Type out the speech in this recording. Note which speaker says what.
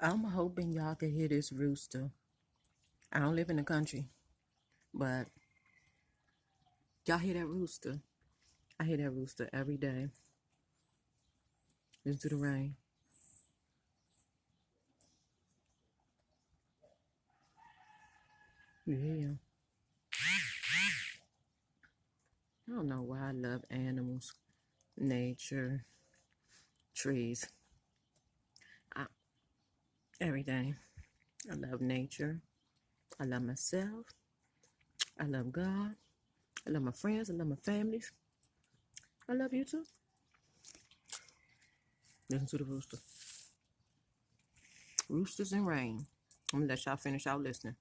Speaker 1: I'm hoping y'all can hear this rooster. I don't live in the country, but y'all hear that rooster? I hear that rooster every day. Listen to the rain. Yeah. I don't know why I love animals, nature, trees, I, everything. I love nature. I love myself. I love God. I love my friends. I love my families. I love you too. Listen to the rooster. Roosters and rain. I'm gonna let y'all finish out listening.